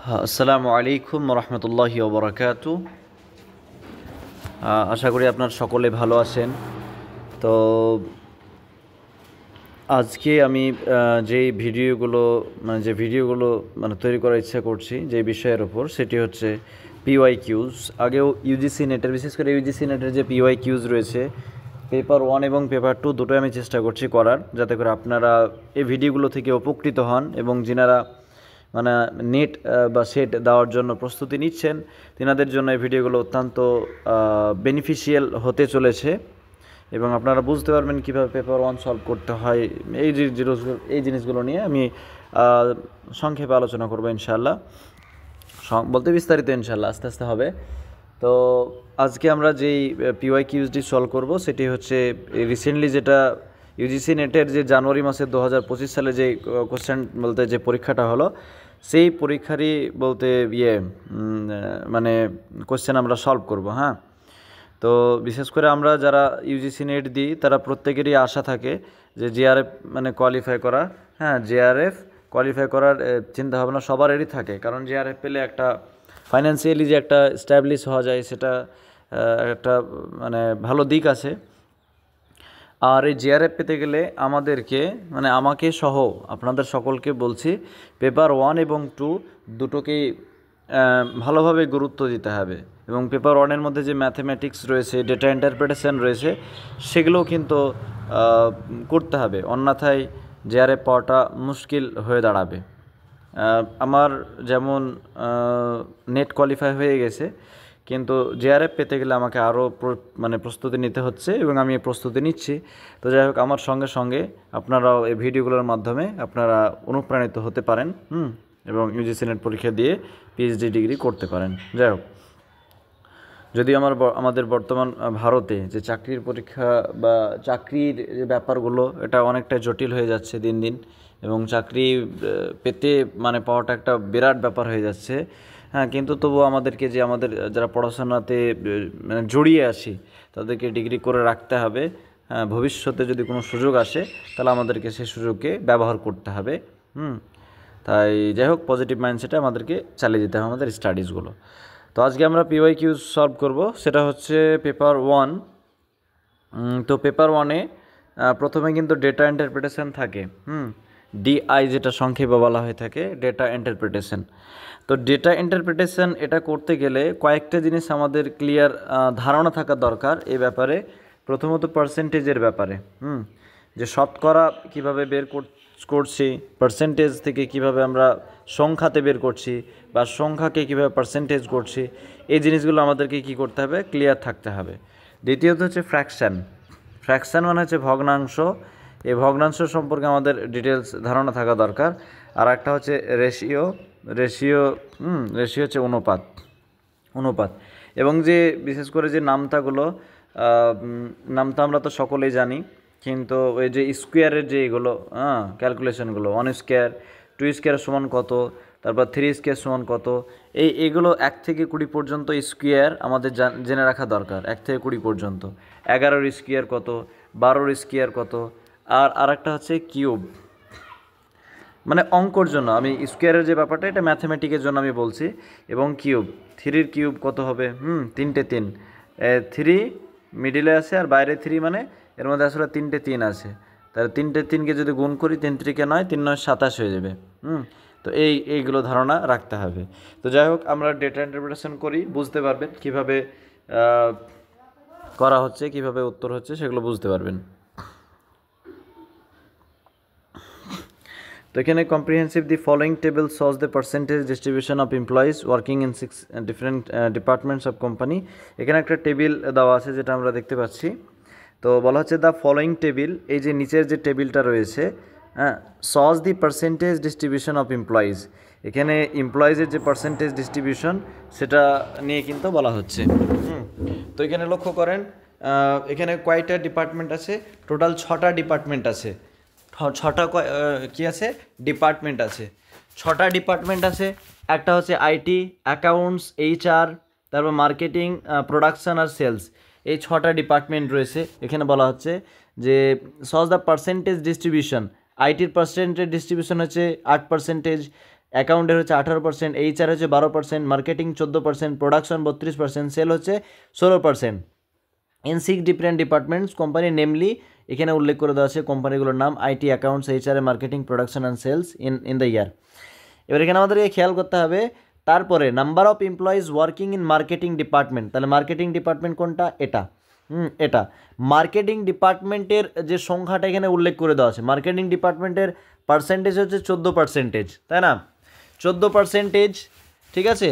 আসসালামু আলাইকুম রহমতুল্লাহি ওবরাকাতু। আশা করি আপনার সকলে ভালো আছেন। তো আজকে আমি যে ভিডিওগুলো তৈরি করার ইচ্ছা করছি যে বিষয়ের ওপর, সেটি হচ্ছে পিওয়াই কিউজ। আগেও ইউজিসি নেটের, বিশেষ করে ইউজিসি নেটের যে পিওয়াই কিউজ রয়েছে, পেপার 1 এবং পেপার 2 দুটোই আমি চেষ্টা করছি করার, যাতে করে আপনারা এই ভিডিওগুলো থেকে উপকৃত হন এবং যিনারা নেট বা সেট দেওয়ার জন্য প্রস্তুতি নিচ্ছেন, তিনাদের জন্য এই ভিডিওগুলো অত্যন্ত বেনিফিশিয়াল হতে চলেছে এবং আপনারা বুঝতে পারবেন কীভাবে পেপার 1 সলভ করতে হয়। এই জিনিসগুলো নিয়ে আমি সংক্ষেপে আলোচনা করবো ইনশাআল্লাহ, বলতে বিস্তারিত ইনশাআল্লাহ আস্তে আস্তে হবে। তো আজকে আমরা যেই পিওয়াই কিউজটি সলভ করব সেটি হচ্ছে রিসেন্টলি যেটা ইউজিসি নেটের যে জানুয়ারি মাসের 2025 সালে যে কোশ্চেন বলতে যে পরীক্ষাটা হলো, সেই পরীক্ষারই বলতে কোশ্চেন আমরা সলভ করব। হ্যাঁ, তো বিশেষ করে আমরা যারা ইউজিসি নেট দিই তারা প্রত্যেকেরই আশা থাকে যে জেআরএফ কোয়ালিফাই করা। হ্যাঁ, জেআরএফ কোয়ালিফাই করার চিন্তাভাবনা সবারই থাকে, কারণ জেআরএফ পেলে একটা ফাইন্যান্সিয়ালি যে একটা স্ট্যাবলিশ হওয়া যায়, সেটা একটা ভালো দিক আছে। আর এই জেআরএফ পেতে গেলে আমাদেরকে আমাকে সহ আপনাদের সকলকে বলছি, পেপার 1 এবং 2 দুটোকেই ভালোভাবে গুরুত্ব দিতে হবে এবং পেপার 1-এর মধ্যে যে ম্যাথমেটিক্স রয়েছে, ডেটা ইন্টারপ্রিটেশন রয়েছে, সেগুলোও কিন্তু করতে হবে, অন্যথায় জেআরএফ পাওয়াটা মুশকিল হয়ে দাঁড়াবে। আমার যেমন নেট কোয়ালিফাই হয়ে গেছে, কিন্তু জেআরএফ পেতে গেলে আমাকে আরও প্রস্তুতি নিতে হচ্ছে এবং আমি প্রস্তুতি নিচ্ছি। তো যাই হোক, আমার সঙ্গে সঙ্গে আপনারাও এই ভিডিওগুলোর মাধ্যমে আপনারা অনুপ্রাণিত হতে পারেন এবং ইউজিসি নেট পরীক্ষা দিয়ে পিএইচডি ডিগ্রি করতে পারেন। যাই হোক, যদি আমাদের বর্তমান ভারতে যে চাকরির পরীক্ষা বা চাকরির যে ব্যাপারগুলো, এটা অনেকটা জটিল হয়ে যাচ্ছে দিন দিন, এবং চাকরি পেতে পাওয়াটা একটা বিরাট ব্যাপার হয়ে যাচ্ছে। হ্যাঁ, কিন্তু তবুও আমাদেরকে আমাদের যারা পড়াশোনাতে জড়িয়ে আছি, তাদেরকে ডিগ্রি করে রাখতে হবে। হ্যাঁ, ভবিষ্যতে যদি কোনো সুযোগ আসে তাহলে আমাদেরকে সেই সুযোগকে ব্যবহার করতে হবে। তাই যাই হোক, পজিটিভ মাইন্ডসেটে আমাদেরকে চালিয়ে যেতে হবে আমাদের স্টাডিজগুলো। তো আজকে আমরা পিওয়াই কিউজ সলভ করব, সেটা হচ্ছে পেপার 1। তো পেপার 1-এ প্রথমে কিন্তু ডেটা ইন্টারপ্রিটেশন থাকে, ডিআই যেটা সংক্ষেপে বলা হয়ে থাকে, ডেটা ইন্টারপ্রিটেশন। তো ডেটা ইন্টারপ্রিটেশন এটা করতে গেলে কয়েকটা জিনিস আমাদের ক্লিয়ার ধারণা থাকা দরকার এই ব্যাপারে। প্রথমত পার্সেন্টেজের ব্যাপারে, যে শতকরা কীভাবে বের করছি, পার্সেন্টেজ থেকে কিভাবে আমরা সংখ্যাতে বের করছি, বা সংখ্যাকে কীভাবে পার্সেন্টেজ করছি, এই জিনিসগুলো আমাদেরকে কি করতে হবে, ক্লিয়ার থাকতে হবে। দ্বিতীয়ত হচ্ছে ফ্র্যাকশান হচ্ছে ভগ্নাংশ। এই ভগ্নাংশ সম্পর্কে আমাদের ডিটেলস ধারণা থাকা দরকার। আর একটা হচ্ছে রেশিও হচ্ছে অনুপাত। এবং যে বিশেষ করে যে নামতাগুলো, নামতা আমরা তো সকলেই জানি, কিন্তু ওই যে স্কোয়ারের যে এগুলো ক্যালকুলেশনগুলো, 1 স্কোয়ার 2 স্কোয়ার সমান কত, তারপর 3 স্কোয়ার সমান কত, এইগুলো 1 থেকে 20 পর্যন্ত স্কোয়ার আমাদের জেনে রাখা দরকার। 1 থেকে 20 পর্যন্ত 11-র স্কোয়ার কত, 12-র স্কোয়ার কত। আর আরেকটা হচ্ছে কিউব, অঙ্কর জন্য আমি স্কোয়ারের যে ব্যাপারটা, এটা ম্যাথমেটিকের জন্য আমি বলছি। এবং কিউব, 3-র কিউব কত হবে, 3টে 3, 3 মিডিলে আছে আর বাইরে 3, এর মধ্যে আসলে 3টে 3 আছে। তাহলে 3টে 3কে যদি গুণ করি, 3 3-কে 9, 3 9 27 হয়ে যাবে। তো এইগুলো ধারণা রাখতে হবে। তো যাই হোক, আমরা ডেটা ইন্টারপ্রিটেশন করি, বুঝতে পারবেন কিভাবে করা হচ্ছে, কিভাবে উত্তর হচ্ছে, সেগুলো বুঝতে পারবেন। তো এখানে comprehensive the following table shows the percentage distribution of employees working in 6 different departments of company. এখানে একটা টেবিল দেওয়া আছে যেটা আমরা দেখতে পাচ্ছি। তো বলা হচ্ছে দ্য ফলোয়িং টেবিল, এই যে নিচের যে টেবিলটা রয়েছে, shows the percentage distribution of employees. এখানে এমপ্লয়িজের যে পার্সেন্টেজ ডিস্ট্রিবিউশন, সেটা নিয়ে কিন্তু বলা হচ্ছে। তো এখানে লক্ষ্য করেন, এখানে কয়টা ডিপার্টমেন্ট আছে, টোটাল 6টা ডিপার্টমেন্ট আছে। 6টা কি আছে, ডিপার্টমেন্ট আছে। 6টা ডিপার্টমেন্ট আছে। একটা হচ্ছে আইটি, অ্যাকাউন্টস, এইচআর, তারপর মার্কেটিং, প্রোডাকশন আর সেলস। এই 6টা ডিপার্টমেন্ট রয়েছে। এখানে বলা হচ্ছে যে সজ দ্য পার্সেন্টেজ ডিস্ট্রিবিউশন। আইটির পার্সেন্টেজ ডিস্ট্রিবিউশন হচ্ছে 8%, অ্যাকাউন্টের হচ্ছে 18%, HR হচ্ছে 12%, মার্কেটিং 14%, প্রোডাকশন 32%, সেল হচ্ছে 16%। In 6 different departments company namely, এখানে উল্লেখ করে দেওয়া আছে কোম্পানিগুলোর নাম, IT, accounts, HR, marketing, production and sales in the year. এবার এখানে আমাদেরকে খেয়াল করতে হবে তারপরে number of employees working in marketing department. তাহলে মার্কেটিং ডিপার্টমেন্ট কোনটা? এটা এটা মার্কেটিং ডিপার্টমেন্টের যে সংখ্যাটা এখানে উল্লেখ করে দেওয়া আছে, মার্কেটিং ডিপার্টমেন্টের পার্সেন্টেজ হচ্ছে 14%, তাই না? 14%, ঠিক আছে।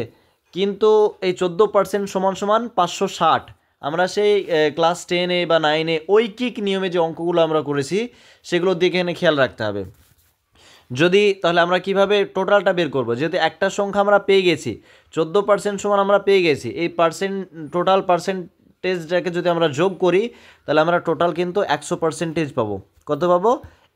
কিন্তু এই 14% সমান সমান 560। আমরা সেই ক্লাস 10-এ বা 9-এ ঐকিক নিয়মে যে অঙ্কগুলো আমরা করেছি সেগুলো দিকে এখানে খেয়াল রাখতে হবে। যদি তাহলে আমরা কিভাবে টোটালটা বের করব? যেহেতু একটা সংখ্যা আমরা পেয়ে গেছি, 14% সমান আমরা পেয়ে গেছি, এই টোটাল পার্সেন্টেজটাকে যদি আমরা যোগ করি তাহলে আমরা টোটাল কিন্তু 100% পাবো। কত পাবো?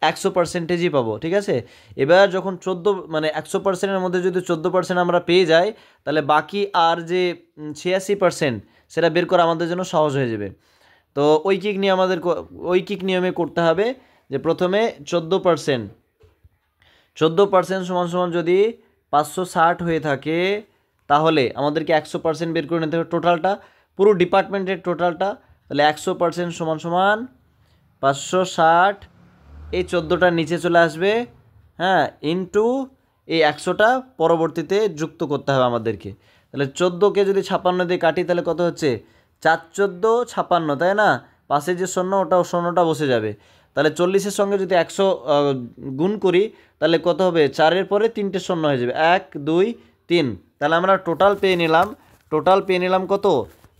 100%ই পাবো, ঠিক আছে। এবার যখন 100%-এর মধ্যে যদি 14% আমরা পেয়ে যাই তাহলে বাকি আর যে 86% সেটা বের করা আমাদের জন্য সহজ হয়ে যাবে। তো ঐকিক নিয়মে করতে হবে যে প্রথমে 14% সমান সমান যদি 560 হয়ে থাকে তাহলে আমাদেরকে 100% বের করে নিতে হবে টোটালটা, পুরো ডিপার্টমেন্টের টোটালটা। তাহলে 100% সমান সমান 560, এই 14টা নিচে চলে আসবে, হ্যাঁ, ইন্টু এই 100টা পরবর্তীতে যুক্ত করতে হবে আমাদেরকে। তাহলে 14কে যদি 56 দিয়ে কাটি তাহলে কত হচ্ছে? 4×14 = 56, তাই না? পাশে যে শূন্য ওটাও শূন্যটা বসে যাবে। তাহলে 40-এর সঙ্গে যদি 100 গুণ করি তাহলে কত হবে? 4-এর পরে 3টে শূন্য হয়ে যাবে, 1 2 3। তাহলে আমরা টোটাল পেয়ে নিলাম কত?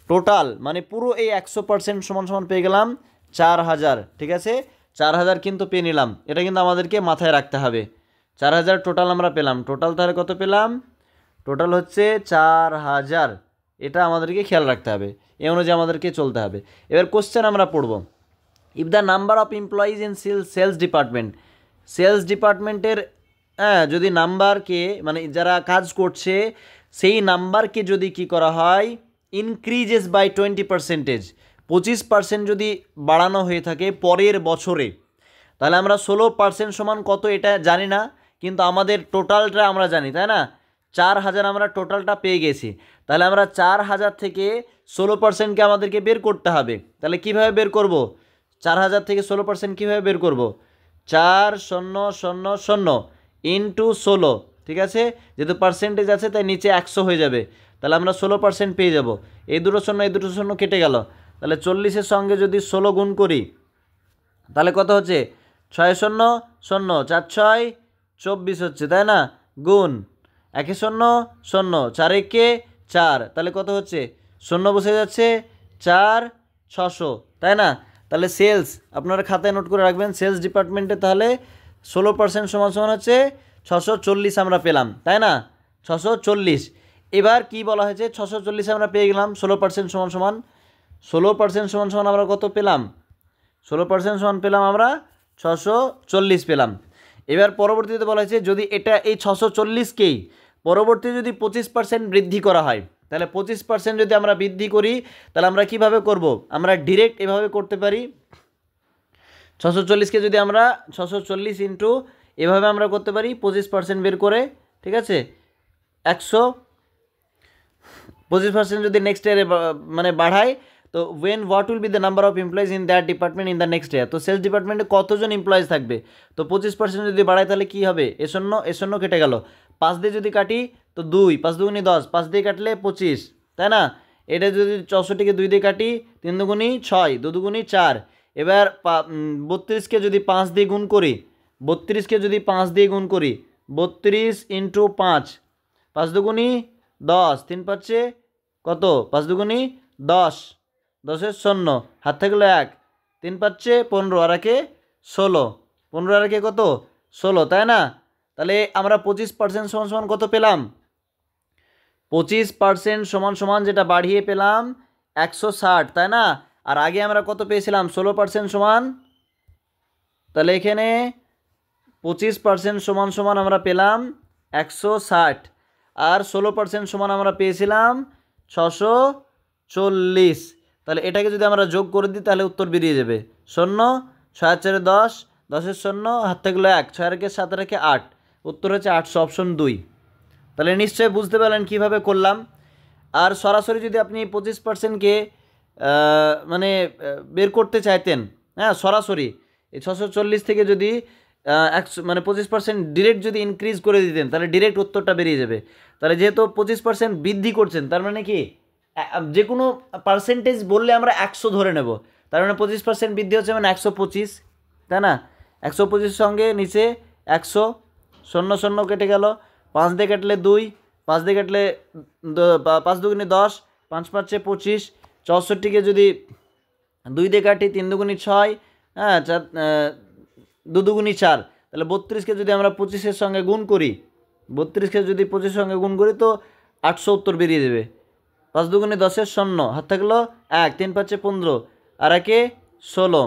টোটাল মানে পুরো এই 100% সমান সমান পেয়ে গেলাম 4000, ঠিক আছে। 4000 কিন্তু পেয়ে নিলাম, এটা কিন্তু আমাদেরকে মাথায় রাখতে হবে। 4000 টোটাল আমরা পেলাম। টোটাল তাহলে কত পেলাম? টোটাল হচ্ছে 4000, এটা আমাদেরকে খেয়াল রাখতে হবে, এই অনুযায়ী আমাদেরকে চলতে হবে। এবার কোশ্চেন আমরা পড়ব। If the number of employees in sales ডিপার্টমেন্টের যদি নাম্বারকে মানে যারা কাজ করছে সেই নাম্বারকে যদি কি করা হয়, ইনক্রিজেস বাই 20%, 25% যদি বাড়ানো হয়ে থাকে পরের বছরে, তাহলে আমরা 16% সমান কত এটা জানি না, কিন্তু আমাদের টোটালটা আমরা জানি, তাই না? 4000 আমরা টোটালটা পেয়ে গেছি। তাহলে আমরা 4000 থেকে 16%কে আমাদেরকে বের করতে হবে। তাহলে কিভাবে বের করব? 4000 থেকে 16% কীভাবে বের করব? 4000 ইন্টু 16, ঠিক আছে। যেহেতু পার্সেন্টেজ আছে তাই নিচে 100 হয়ে যাবে, তাহলে আমরা 16% পেয়ে যাব। এই দুটো শূন্য কেটে গেল। তাহলে 40-এর সঙ্গে যদি 16 গুণ করি তাহলে কত হচ্ছে? 6 0 0 4 6 24 হচ্ছে, তাই না? গুণ 1 0 0 4 1 4, তাহলে কত হচ্ছে? শূন্য বসে যাচ্ছে, 4 600, তাই না? তাহলে সেলস আপনারা খাতায় নোট করে রাখবেন, সেলস ডিপার্টমেন্টে তাহলে 16% সমান সমান হচ্ছে 640 আমরা পেলাম, তাই না? 640। এবার কি বলা হয়েছে? 640 আমরা পেয়ে গেলাম, 16% সমান সমান 16% সমান সমান আমরা কত পেলাম? 16% সমান পেলাম আমরা 640 পেলাম। এবার পরবর্তীতে বলা হয়েছে যদি এটা এই 640কেই পরবর্তী যদি 25% বৃদ্ধি করা হয়, তাহলে 25% যদি আমরা বৃদ্ধি করি তাহলে আমরা কিভাবে করব? আমরা ডিরেক্ট এভাবে করতে পারি। 640কে যদি আমরা 640 ইন্টু এভাবে আমরা করতে পারি 25% বের করে, ঠিক আছে। 25% যদি নেক্সট ইয়ারে মানে বাড়ায়, তো what will B the number of employees in that department in the next year. তো সেলস ডিপার্টমেন্টে কতজন এমপ্লয়িজ থাকবে? তো 25% যদি বাড়ায় তাহলে কী হবে? এ শূন্য কেটে গেল, 5 দিয়ে যদি কাটি তো 2, 5 দুগুণি 10, 5 দিয়ে কাটলে 25, তাই না? এটা যদি 64কে 2 দিয়ে কাটি 3 দুগুণি 6, 2 দুগুণি 4। এবার 32কে যদি 5 দিয়ে গুণ করি, 32 ইন্টু 5, 5 দুগুণি 10, 3 পাচ্ছে কত? 5 দুগুণি 10, 10-এর শূন্য, হাত থাকলো 1, 3 পাচ্ছে 15, আর একে 16, 15 আর একে কত? 16, তাই না? তাহলে আমরা 25% সমান সমান কত পেলাম? 25% সমান সমান যেটা বাড়িয়ে পেলাম 160, তাই না? আর আগে আমরা কত পেয়েছিলাম? 16% সমান, তাহলে এখানে 25% সমান সমান আমরা পেলাম 160, আর 16% সমান আমরা পেয়েছিলাম 640। তাহলে এটাকে যদি আমরা যোগ করে দিই তাহলে উত্তর বেরিয়ে যাবে 0, 6 4 10, 10-এর শূন্য, হাত থাকলো 1, 6 রেখে 7 রেখে 8, উত্তর হচ্ছে 800, অপশন 2। তাহলে নিশ্চয়ই বুঝতে পারলেন কীভাবে করলাম। আর সরাসরি যদি আপনি 25%কে মানে বের করতে চাইতেন, হ্যাঁ সরাসরি এই 640 থেকে যদি 100 মানে 25% ডিরেক্ট যদি ইনক্রিজ করে দিতেন তাহলে ডিরেক্ট উত্তরটা বেরিয়ে যাবে। তাহলে যেহেতু 25% বৃদ্ধি করছেন তার মানে কি যে কোনো পার্সেন্টেজ বললে আমরা 100 ধরে নেব, তার মানে 25% বৃদ্ধি হচ্ছে মানে 125, তাই না? 125 সঙ্গে নিচে 100, 0 0 কেটে গেল, 5 দিয়ে কাটলে 2, 5 দিয়ে কাটলে 5 দুগুণে 10, 5 5 25, 64কে যদি 2 দিয়ে কাটি 3 দুগুণে 6, হ্যাঁ 2 দুগুণে 4, তাহলে 32কে যদি আমরা 25-এর সঙ্গে গুণ করি, 32কে যদি 25-এর সঙ্গে গুণ করি তো 800 উত্তর বেরিয়ে দেবে। 5 দুগুণে 10-এর 0, হাত থাকলো 1, 3 5 15, আর 1 16,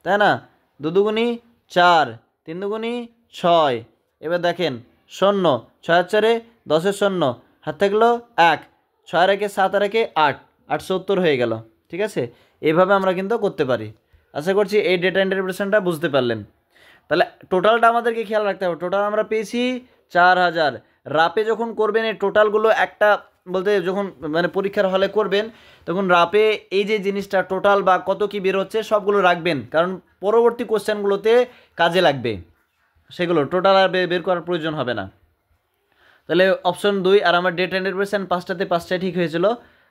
তাই না? 2 দুগুণে 4, 3 দুগুণে 6, এবার দেখেন 0, 6 4 10-এর 0, হাত থাকলো 1, 6 আর 1 7 আর 1 8, 870 হয়ে গেল। ঠিক আছে, এইভাবে আমরা কিন্তু করতে পারি। আশা করছি এই ডেটা ইন্টারপ্রিটেশনটা বুঝতে পারলেন। তাহলে টোটালটা আমাদেরকে খেয়াল রাখতে হবে। টোটাল আমরা পেয়েছি 4000। রাপে যখন করবেন এই টোটালগুলো একটা বলতে যখন মানে পরীক্ষার হলে করবেন তখন রাপে এই যে জিনিসটা টোটাল বা কত কি বের হচ্ছে সবগুলো রাখবেন, কারণ পরবর্তী কোশ্চেনগুলোতে কাজে লাগবে। সেগুলো টোটাল আর বের করার প্রয়োজন হবে না। তাহলে অপশন 2 আর আমার ডেটা ইন্টারপ্রিটেশন 5টাতে 5টাই ঠিক হয়েছিল,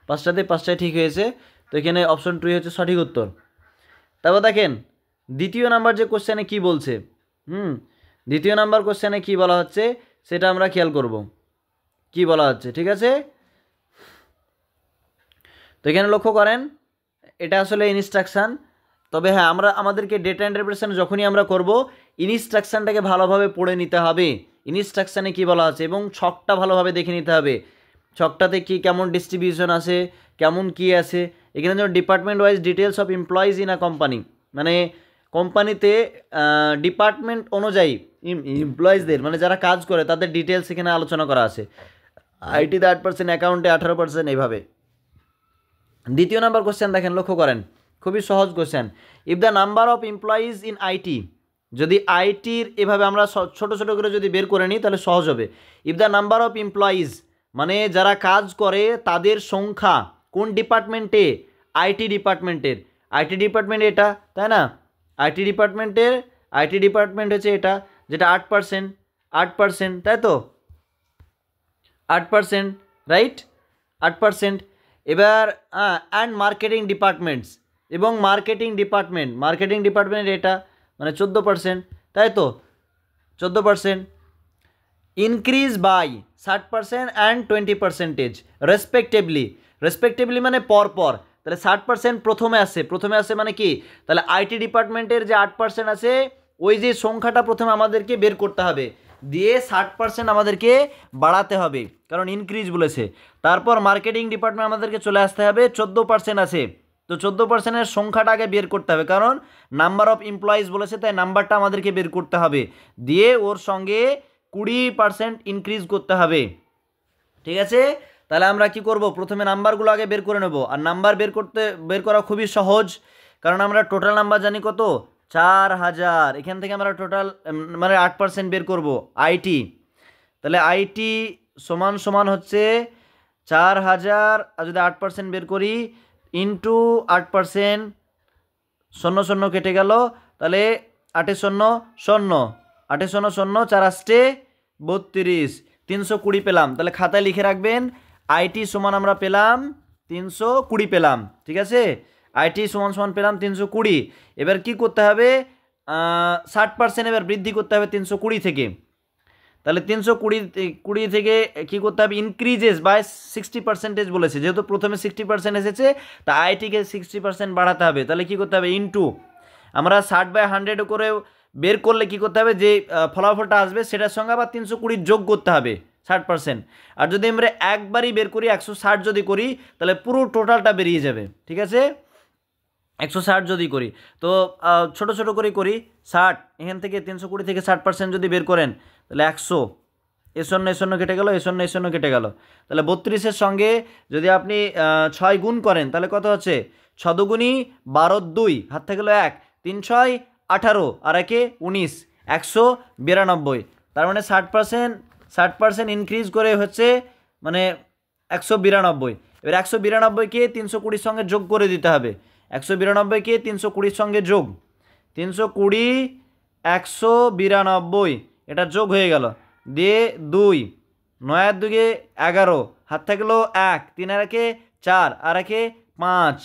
5টাতে 5টাই ঠিক হয়েছে। তো এখানে অপশন 2 হচ্ছে সঠিক উত্তর। তারপর দেখেন দ্বিতীয় নাম্বার যে কোশ্চেনে কি বলছে, দ্বিতীয় নাম্বার কোশ্চেনে কি বলা হচ্ছে সেটা আমরা খেয়াল করব কি বলা হচ্ছে। ঠিক আছে, তো এখানে লক্ষ্য করেন এটা আসলে ইনস্ট্রাকশান। তবে হ্যাঁ আমরা আমাদেরকে ডেটা ইন্টারপ্রিটেশন যখনই আমরা করব ইনস্ট্রাকশানটাকে ভালোভাবে পড়ে নিতে হবে, ইনস্ট্রাকশানে কি বলা আছে এবং ছকটা ভালোভাবে দেখে নিতে হবে। ছকটাতে কি কেমন ডিস্ট্রিবিউশন আছে, কেমন কি আছে। এখানে যেমন department wise details of employees in a company, মানে কোম্পানিতে ডিপার্টমেন্ট অনুযায়ী এমপ্লয়িজদের মানে যারা কাজ করে তাদের ডিটেলস এখানে আলোচনা করা আছে। আইটিতে 8%, অ্যাকাউন্টে 18%, এইভাবে। দ্বিতীয় নাম্বার কোশ্চেন দেখেন, লক্ষ্য করেন খুবই সহজ question. If the number of employees in IT, যদি আইটির এভাবে আমরা ছোট ছোট করে যদি বের করে নিই তাহলে সহজ হবে। If the number of employees মানে যারা কাজ করে তাদের সংখ্যা কোন ডিপার্টমেন্টে, আইটি ডিপার্টমেন্টের। আইটি ডিপার্টমেন্ট এটা, তাই না? আইটি ডিপার্টমেন্ট হচ্ছে এটা, যেটা 8%, 8%, তাই তো 8%, রাইট 8%। এবার অ্যান্ড মার্কেটিং ডিপার্টমেন্টস এবং মার্কেটিং ডিপার্টমেন্ট এটা মানে 14%, তাই তো 14%। ইনক্রিজ বাই 60% অ্যান্ড 20% রেসপেক্টিভলি মানে পরপর। তাহলে 60% প্রথমে আসে মানে কি, তাহলে আইটি ডিপার্টমেন্টের যে 8% আছে ওই যে সংখ্যাটা প্রথমে আমাদেরকে বের করতে হবে, দিয়ে 60% আমাদেরকে বাড়াতে হবে কারণ ইনক্রিজ বলেছে। তারপর মার্কেটিং ডিপার্টমেন্ট আমাদেরকে চলে আসতে হবে, 14% আছে, তো 14%-এর সংখ্যাটা আগে বের করতে হবে কারণ নাম্বার অফ এমপ্লয়িজ বলেছে, তাই নাম্বারটা আমাদেরকে বের করতে হবে, দিয়ে ওর সঙ্গে 20% ইনক্রিজ করতে হবে। ঠিক আছে, তাহলে আমরা কি করব, প্রথমে নাম্বারগুলো আগে বের করে নেব। আর নাম্বার বের করা খুবই সহজ, কারণ আমরা টোটাল নাম্বার জানি কত, 4000। এখান থেকে আমরা টোটাল মানে 8% বের করব আইটি। তাহলে আইটি সমান হচ্ছে 4000, আর যদি 8% বের করি ইন্টু 8%, 0 0 কেটে গেল, তাহলে 8 0 0, 8 0 0, 4 8 32, 320 পেলাম। তাহলে খাতায় লিখে রাখবেন আইটি সমান আমরা পেলাম 320 পেলাম। ঠিক আছে, আইটি সমান পেলাম 320। এবার কি করতে হবে, 60% এবার বৃদ্ধি করতে হবে 320 থেকে। তাহলে 320 থেকে কি করতে হবে, ইনক্রিজেস বাই 60% বলেছে, যেহেতু প্রথমে 60% এসেছে তা আইটিকে 60% বাড়াতে হবে। তাহলে কি করতে হবে, ইনটু আমরা 60/100 করে বের করলে কি করতে হবে, যে ফলাফলটা আসবে সেটার সঙ্গে আবার 320 যোগ করতে হবে 60%। আর যদি আমরা একবারই বের করি 160 যদি করি তাহলে পুরো টোটালটা বেরিয়ে যাবে। ঠিক আছে, 160 যদি করি তো ছোট ছোট করে করি 60, এখান থেকে 320 থেকে 60% যদি বের করেন তাহলে 100, এ 0 কেটে গেল, এ 0 কেটে গেল। তাহলে 32-এর সঙ্গে যদি আপনি 6 গুণ করেন তাহলে কত হচ্ছে, 6 দুগুণী 12 2, হাত থেকে গেল 1, 3 6 18, আর 1 19, 192। তার মানে 60% 60% ইনক্রিজ করে হচ্ছে মানে 192। এবার 192কে 320 সঙ্গে যোগ করে দিতে হবে। 192কে 320 সঙ্গে যোগ, 320 192 এটা যোগ হয়ে গেল, দিয়ে 2, 9 আর 2 11, হাত থাকলো 1, 3 আর 1 4, আর 1 5,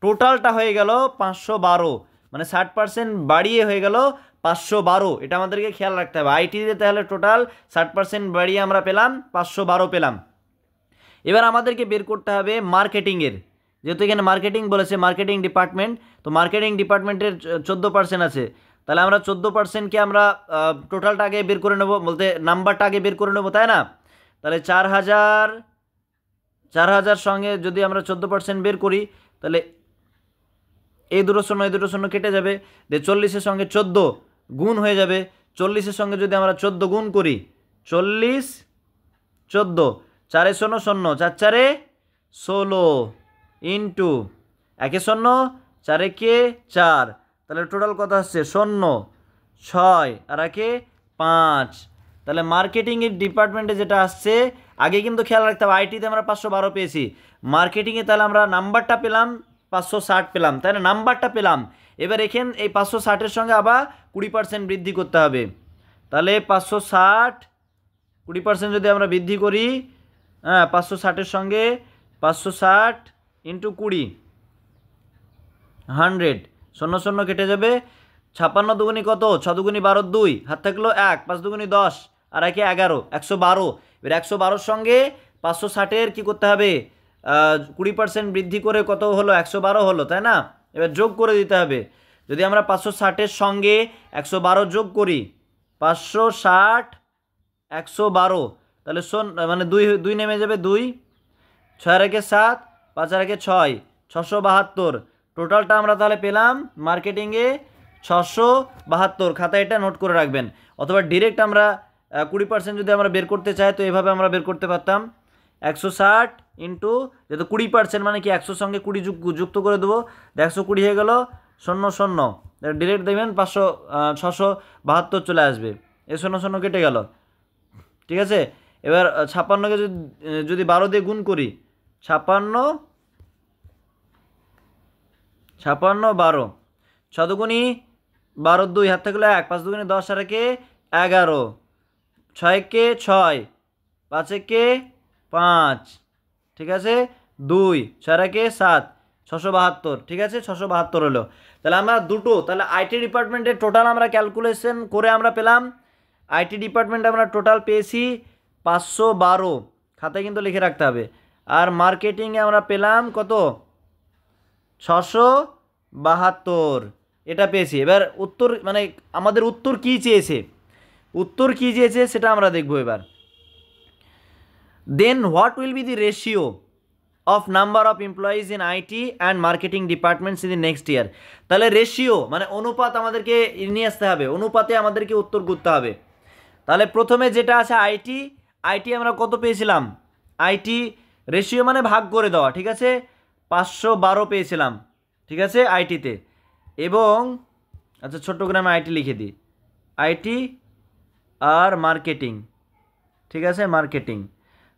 টোটালটা হয়ে গেল 512, মানে 60% বাড়িয়ে হয়ে গেল 512। এটা আমাদেরকে খেয়াল রাখতে হবে। আইটিতে তাহলে টোটাল 60% বাড়িয়ে আমরা পেলাম 512 পেলাম। এবার আমাদেরকে বের করতে হবে মার্কেটিংয়ের, যেহেতু এখানে মার্কেটিং বলেছে, মার্কেটিং ডিপার্টমেন্ট, তো মার্কেটিং ডিপার্টমেন্টের 14% আছে, তাহলে আমরা 14%কে আমরা টোটালটা আগে বের করে নেব, বলতে নাম্বারটা আগে বের করে নেব, তাই না? তাহলে 4000 সঙ্গে যদি আমরা 14% বের করি, তাহলে এই দুটো শূন্য কেটে যাবে, যে 40-এর সঙ্গে 14 গুণ হয়ে যাবে। 40-এর সঙ্গে যদি আমরা 14 গুণ করি, 40 14, 4 শূন্য শূন্য, 4 4 16, ইন্টু 1 শূন্য, 4 4, তাহলে টোটাল কত আসছে 0 6 আর 1 5। তাহলে মার্কেটিংয়ের ডিপার্টমেন্টে যেটা আসছে, আগে কিন্তু খেয়াল রাখতে হবে আইটিতে আমরা 512 পেয়েছি, মার্কেটিংয়ে তাহলে আমরা নাম্বারটা পেলাম 560 পেলাম, তাই না? নাম্বারটা পেলাম। এবার এখানে এই 560-এর সঙ্গে আবার 20% বৃদ্ধি করতে হবে। তাহলে 560 20% যদি আমরা বৃদ্ধি করি, হ্যাঁ 560-এর সঙ্গে 560 ইন্টু 20, 100, শূন্য শূন্য কেটে যাবে। 56 দুগুনি কত? 6 দুগুনি 12, 2, হাত থাকলো 1, 5 দুগুনি 10, আর 1 11, 112। এবার 112-র সঙ্গে 560-এর কী করতে হবে? 20% বৃদ্ধি করে কত হলো? 112 হলো, তাই না? এবার যোগ করে দিতে হবে। যদি আমরা 560-এর সঙ্গে 112 যোগ করি, 560 112, তাহলে মানে 2 নেমে যাবে, 2, 6 আর 1 7, 5 আর 1 6, 672। টোটালটা আমরা তাহলে পেলাম মার্কেটিংয়ে 672। খাতায় এটা নোট করে রাখবেন, অথবা ডিরেক্ট আমরা 20% যদি আমরা বের করতে চাই, তো এভাবে আমরা বের করতে পারতাম। 160 ইন্টু, যেহেতু 20% মানে কি 100 সঙ্গে 20 যুক্ত করে দেবো, 120 হয়ে গেল, 0 0, ডিরেক্ট দেখবেন 672 চলে আসবে। এই 0 0 কেটে গেল, ঠিক আছে? এবার 56-কে যদি 12 দিয়ে গুণ করি, 56 12, 6 দুগুনি 12, 2, হাত থাকলে 1, 5 দুগুনি 10, আর 1 11, 6 1 6, 5 1 5, ঠিক আছে? 2, 6 আর 1 7, 672, ঠিক আছে? 672 হলো। তাহলে আমরা দুটো, তাহলে আইটি ডিপার্টমেন্টের টোটাল আমরা ক্যালকুলেশন করে আমরা পেলাম, আইটি ডিপার্টমেন্টে আমরা টোটাল পেয়েছি 512, খাতায় কিন্তু লিখে রাখতে হবে। আর মার্কেটিংয়ে আমরা পেলাম কত? 672, এটা পেয়েছি। এবার উত্তর, মানে আমাদের উত্তর কী চেয়েছে, সেটা আমরা দেখব এবার। Then what will be the ratio of number of employees in IT and marketing departments in the next year. তাহলে রেশিও মানে অনুপাত আমাদেরকে নিয়ে আসতে হবে, অনুপাতে আমাদেরকে উত্তর করতে হবে। তাহলে প্রথমে যেটা আছে আইটি আমরা কত পেয়েছিলাম? আইটি রেশিও মানে ভাগ করে দেওয়া, ঠিক আছে? 512 পেয়েছিলাম, ঠিক আছে, আইটিতে। এবং আচ্ছা ছোট্ট করে আমি আইটি লিখে দিই, আইটি আর মার্কেটিং, ঠিক আছে, মার্কেটিং।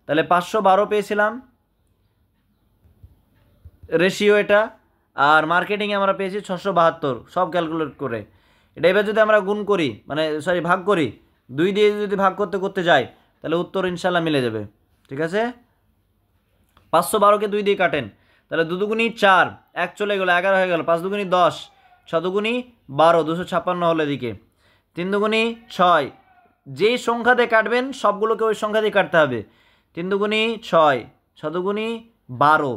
তাহলে 512 পেয়েছিলাম রেশিও এটা, আর মার্কেটিংয়ে আমরা পেয়েছি 672, সব ক্যালকুলেট করে। এটা এবার যদি আমরা গুণ করি, মানে ভাগ করি, 2 দিয়ে যদি ভাগ করতে যাই, তাহলে উত্তর ইনশাল্লাহ মিলে যাবে, ঠিক আছে? 512-কে 2 দিয়ে কাটেন, তাহলে 2 দুগুনি 4, 1 চলে গেলো, 11 হয়ে গেল, 5 দুগুনি 10, 6 দুগুনি 12, 256 হলো এদিকে, 3 দুগুনি 6, যেই সংখ্যা দিয়ে কাটবেন সবগুলোকে ওই সংখ্যা দিয়ে কাটতে হবে। 3 দুগুনি 6, 6 দুগুনি 12,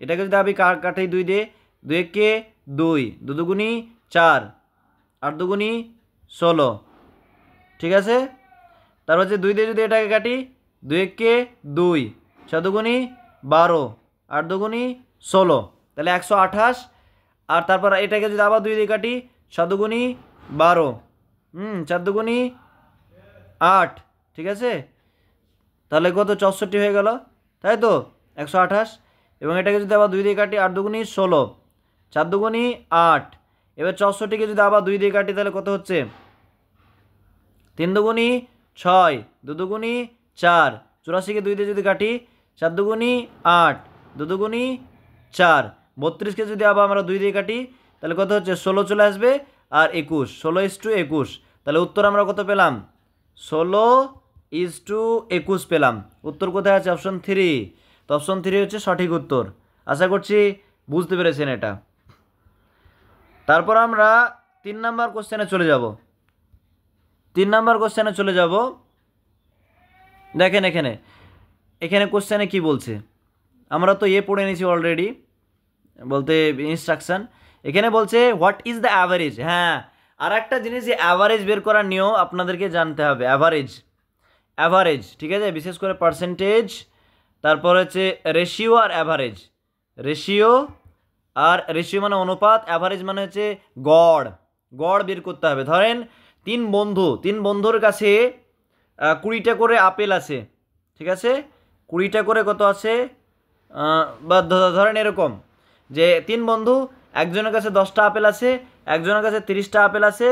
এটাকে যদি আমি কাটি 2 দিয়ে, 2 1 2, 2 দুগুনি 4, 8 দুগুনি 16, ঠিক আছে? তারপর হচ্ছে 2 দিয়ে যদি এটাকে কাটি, 2 1 2, 6 দুগুনি 12, 8 দুগুনি 16, তাহলে 128। আর তারপর এটাকে যদি আবার 2 দিয়ে কাটি, 6 দুগুনি 12, 4 দুগুনি 8, ঠিক আছে? তাহলে কত? 64 হয়ে গেল, তাই তো? 128। এবং এটাকে যদি আবার 2 দিয়ে কাটি, 8 দুগুনি 16, 4 দুগুনি 8। এবার 64-কে যদি আবার 2 দিয়ে কাটি, তাহলে কত হচ্ছে? 3 দুগুনি ছয়, 2 দুগুণি 4, 84কে 2 দিয়ে যদি কাটি 4 দুগুণি 8, 2 দুগুণি 4, 32কে যদি আবার আমরা 2 দিয়ে কাটি তাহলে কত হচ্ছে 16 চলে আসবে আর 21, 16:21। তাহলে উত্তর আমরা কত পেলাম? 16:21 পেলাম। উত্তর কোথায় আছে? অপশন 3। তো অপশন 3 হচ্ছে সঠিক উত্তর। আশা করছি বুঝতে পেরেছেন এটা। তারপর আমরা 3 নাম্বার কোশ্চেনে চলে যাব। 3 নাম্বার কোশ্চেনে চলে যাব। দেখেন এখানে কোশ্চেনে কি বলছে, আমরা তো পড়ে নিয়েছি অলরেডি, বলতে ইনস্ট্রাকশন। এখানে বলছে হোয়াট ইজ দ্য অ্যাভারেজ। হ্যাঁ, আর একটা জিনিস, যে অ্যাভারেজ বের করার নিয়ম আপনাদেরকে জানতে হবে। অ্যাভারেজ, ঠিক আছে, বিশেষ করে পার্সেন্টেজ, তারপর হচ্ছে রেশিও আর অ্যাভারেজ। রেশিও মানে অনুপাত, অ্যাভারেজ মানে হচ্ছে গড় বের করতে হবে। ধরেন 3 বন্ধুর কাছে 20টা করে আপেল আছে, ঠিক আছে, 20টা করে কত আছে, বা ধরেন এরকম যে 3 বন্ধু, একজনের কাছে 10টা আপেল আছে, একজনের কাছে 30টা আপেল আছে,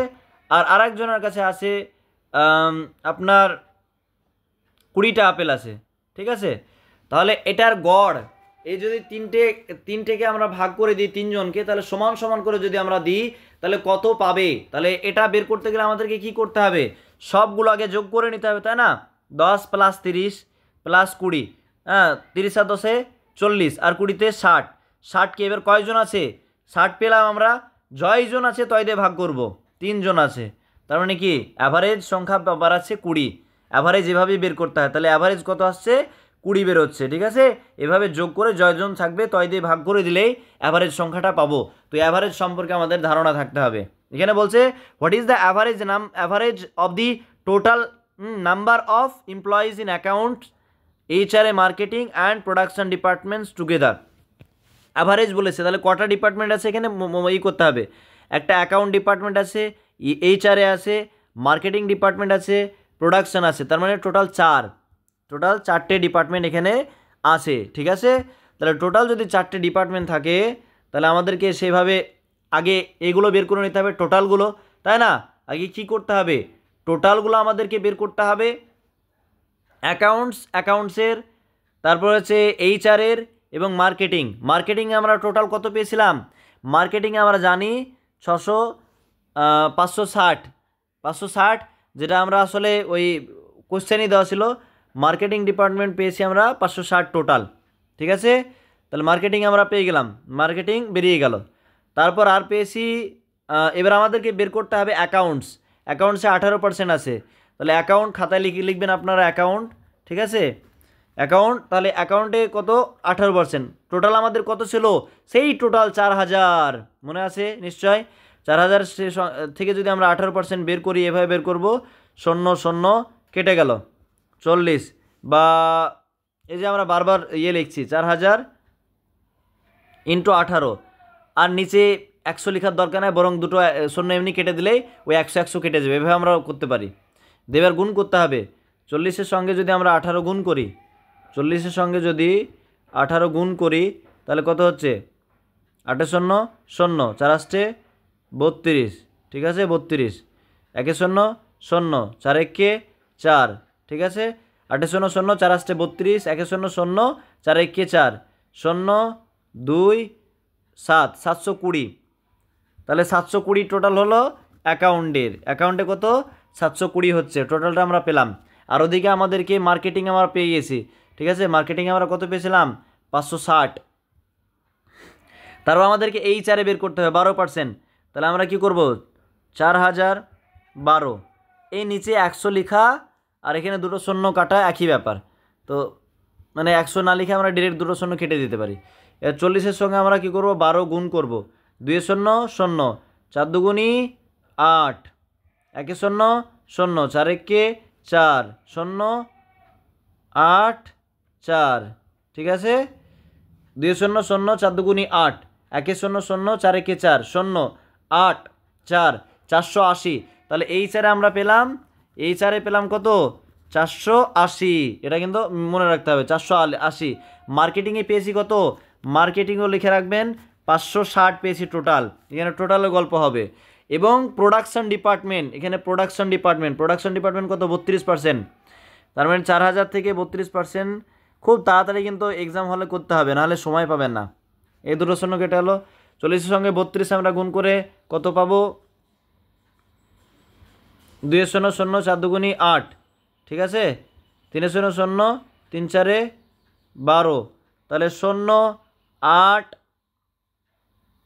আর আরেকজনের কাছে আছে আপনার 20টা আপেল আছে, ঠিক আছে। তাহলে এটার গড়, এই যদি তিনটেকে আমরা ভাগ করে দিই 3 জনকে, তাহলে সমান সমান করে যদি আমরা দিই তাহলে কত পাবে? তাহলে এটা বের করতে গেলে আমাদেরকে কি করতে হবে? সবগুলো আগে যোগ করে নিতে হবে, তাই না? 10 + 30 + 20, হ্যাঁ, 30 আর 10 40, আর 20তে 60। 60কে এবার কয়জন আছে? 60 পেলাম আমরা, জয়জন আছে তয় দিয়ে ভাগ করব, 3 জন আছে। তার মানে কি অ্যাভারেজ সংখ্যা বাড়াচ্ছে 20। অ্যাভারেজ এভাবেই বের করতে হয়। তাহলে অ্যাভারেজ কত আসছে? 20 বেরোচ্ছে, ঠিক আছে। এভাবে যোগ করে জয়জন থাকবে তয় দিয়ে ভাগ করে দিলেই অ্যাভারেজ সংখ্যাটা পাবো। তো অ্যাভারেজ সম্পর্কে আমাদের ধারণা থাকতে হবে। এখানে বলছে what is the average of the total number of employees in account, HR, marketing and production departments together. Average বলেছে, তাহলে কটা ডিপার্টমেন্ট আছে এখানে করতে হবে। একটা অ্যাকাউন্ট ডিপার্টমেন্ট আছে, HR আছে, মার্কেটিং ডিপার্টমেন্ট আছে, প্রোডাকশন আছে, তার মানে টোটাল 4টে ডিপার্টমেন্ট এখানে আছে, ঠিক আছে। তাহলে টোটাল যদি 4টে ডিপার্টমেন্ট থাকে তাহলে আমাদেরকে সেভাবে আগে এগুলো বের করে নিতে হবে, টোটালগুলো, তাই না? আগে কি করতে হবে? টোটালগুলো আমাদেরকে বের করতে হবে, অ্যাকাউন্টসের, তারপর হচ্ছে HR এর এবং মার্কেটিংয়ে আমরা টোটাল কত পেয়েছিলাম? মার্কেটিংয়ে আমরা জানি 560, যেটা আমরা আসলে ওই কোশ্চেনই দেওয়া ছিল। মার্কেটিং ডিপার্টমেন্ট পেয়েছি আমরা 560 টোটাল, ঠিক আছে। তাহলে মার্কেটিং আমরা পেয়ে গেলাম, মার্কেটিং বেরিয়ে গেল। তারপর আর পেয়েছি, এবার আমাদেরকে বের করতে হবে অ্যাকাউন্টসে 18% আছে। তাহলে অ্যাকাউন্ট খাতায় লিখবেন আপনারা অ্যাকাউন্ট, ঠিক আছে, অ্যাকাউন্ট। তাহলে অ্যাকাউন্টে কত? 18%। টোটাল আমাদের কত ছিল? সেই টোটাল 4000, মনে আছে নিশ্চয়। 4000 থেকে যদি আমরা 18% বের করি, এভাবে বের করব, 0 কেটে গেল 40, বা এই যে আমরা বারবার লিখছি 4000 × 18, আর নিচে 100 লেখার দরকার নেই, বরং দুটো 0 এমনি কেটে দিলেই ওই 100 কেটে যাবে। এভাবে আমরা করতে পারি। দেবার গুণ করতে হবে। 40-এর সঙ্গে যদি আমরা 18 গুণ করি, 40-এর সঙ্গে যদি 18 গুণ করি তাহলে কত হচ্ছে? 8 0 0, 4 32, ঠিক আছে, 32, 1 0 0, 4 1 4, ঠিক আছে, 8 0 0, 4 32, 1 0 0, 4 1 4, 0 2 7, 720। তাহলে 720 টোটাল হলো অ্যাকাউন্টে কত? 720 হচ্ছে, টোটালটা আমরা পেলাম। আর ওদিকে আমাদেরকে মার্কেটিং আমরা পেয়ে গেছি, ঠিক আছে। মার্কেটিং আমরা কত পেয়েছিলাম? 560। তারপর আমাদেরকে HR বের করতে হবে 12%। তাহলে আমরা কি করব? 4012, এই নিচে 100 লেখা আর এখানে দুটো শূন্য কাটা, একই ব্যাপার। তো মানে 100 না লিখে আমরা ডিরেক্ট দুটো শূন্য কেটে দিতে পারি। 40-এর সঙ্গে আমরা কি করব? 12 গুণ করব, 2 0 0, 4 2 8, 1 0 0, 4 1 4, 0 8 4, ঠিক আছে। 2 0 0, 4 2 8, 1 0 0, 4 1 4, 0 8 4, 480। তাহলে HR আমরা পেলাম, HR পেলাম কত? 480। এটা কিন্তু মনে রাখতে হবে, 480। মার্কেটিংয়ে পেয়েছি কত? মার্কেটিংও লিখে রাখবেন 560 পেয়েছি টোটাল। এখানে টোটালের গল্প হবে। এবং প্রোডাকশন ডিপার্টমেন্ট, এখানে প্রোডাকশন ডিপার্টমেন্ট কত 32%, তার মানে 4000 থেকে 32%। খুব তাড়াতাড়ি কিন্তু এক্সাম হলে করতে হবে, নাহলে সময় পাবেন না। এই দুটো শূন্য কেটে হলো, 40-এর সঙ্গে 32 আমরা গুণ করে কত পাবো, 2 শূন্য শূন্য 4 দুগুণী 8, ঠিক আছে, 3 শূন্য শূন্য 3 4 12, তাহলে 0 8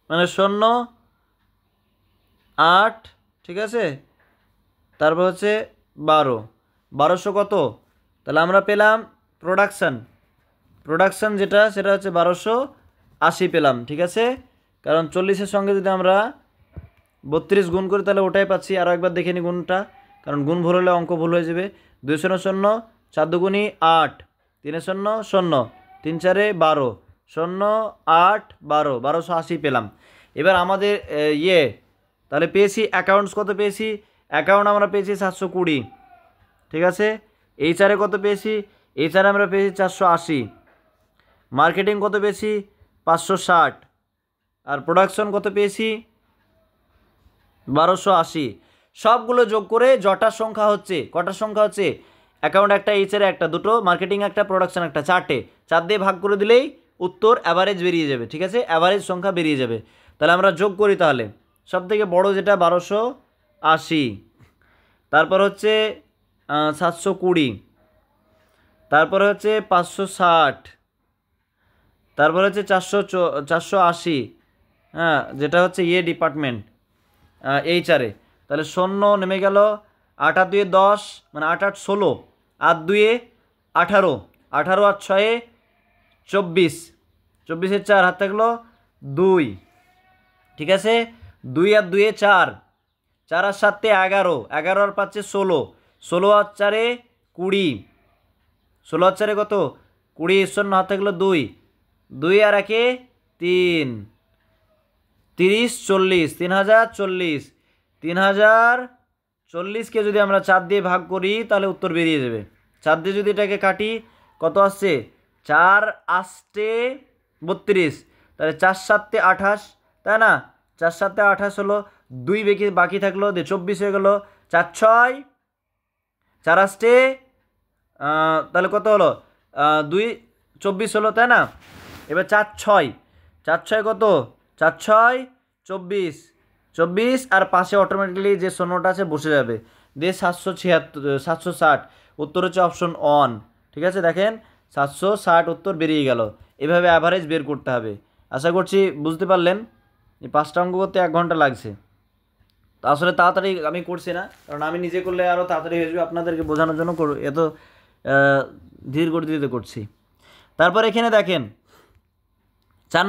মানে 0 8, ঠিক আছে, তারপর হচ্ছে 1200 কত, তাহলে আমরা পেলাম প্রোডাকশান যেটা সেটা হচ্ছে 1280 পেলাম, ঠিক আছে। কারণ 40-এর সঙ্গে যদি আমরা 32 গুণ করি তাহলে ওটাই পাচ্ছি। আরও একবার দেখে নিই গুণটা, কারণ গুণ ভুল হলে অঙ্ক ভুল হয়ে যাবে। 2 শূন্য শূন্য 4 দুগুণী 8, 3 শূন্য শূন্য 3 4 12, 0 8 12, 1280 পেলাম। এবার আমাদের তাহলে পেয়েছি অ্যাকাউন্টস কত পেয়েছি, অ্যাকাউন্ট আমরা পেয়েছি 720, ঠিক আছে। এইচআরে কত পেয়েছি, এইচআরে আমরা পেয়েছি 480, মার্কেটিং কত পেয়েছি 560, আর প্রোডাকশন কত পেয়েছি 1280। সবগুলো যোগ করে কটার সংখ্যা হচ্ছে, অ্যাকাউন্ট একটা, এইচআরে একটা, দুটো, মার্কেটিং একটা, প্রোডাকশন একটা, 4টে, 4 দিয়ে ভাগ করে দিলেই উত্তর অ্যাভারেজ বেরিয়ে যাবে, ঠিক আছে, অ্যাভারেজ সংখ্যা বেরিয়ে যাবে। তাহলে আমরা যোগ করি, তাহলে সব থেকে বড় যেটা 1280, তারপর হচ্ছে 720, তারপরে হচ্ছে 560, তারপরে হচ্ছে 480, হ্যাঁ, যেটা হচ্ছে ডিপার্টমেন্ট এইচআরে। তাহলে 0 নেমে গেল, 8 আর 2 10, মানে 8 8 16, 8 2 18, 18 আর 6 24, 24-এর 4 হাত থাকলো 2, ঠিক আছে, 2 আর 2 4, 4 আর 7 11, 11 আর 5 16, 16 আর 4 20, 16 আর 4 কত 20, 0 হাত থাকলো 2, 2 আর 1 3, 30 40, 3040, 3040কে যদি আমরা 4 দিয়ে ভাগ করি তাহলে উত্তর বেরিয়ে যাবে। 4 দিয়ে যদি এটাকে কাটি কত আসছে, 4 8 32, তাহলে 4 7 28, তাই না, 4 7 28 হলো, 2 বাকি থাকলো, 24 হয়ে গেল, 4 6 4 8, তাহলে কত হলো 2 24 হলো, তাই না। এবার 4 6 কত, 4 6 24, 24 আর পাশে অটোমেটিকলি যে শূন্যটা আছে বসে যাবে, দিয়ে 760, উত্তর হচ্ছে অপশন 1, ঠিক আছে। দেখেন 760 উত্তর বেরিয়ে গেল। এভাবে অ্যাভারেজ বের করতে হবে। আশা করছি বুঝতে পারলেন। এই 5টা অঙ্ক করতে 1 ঘন্টা লাগছে। তো আসলে তাড়াতাড়ি আমি করছি না, কারণ আমি নিজে করলে আরও তাড়াতাড়ি হয়ে যাবে, আপনাদেরকে বোঝানোর জন্য এত ধীর গতিতে করছি। তারপর এখানে দেখেন 4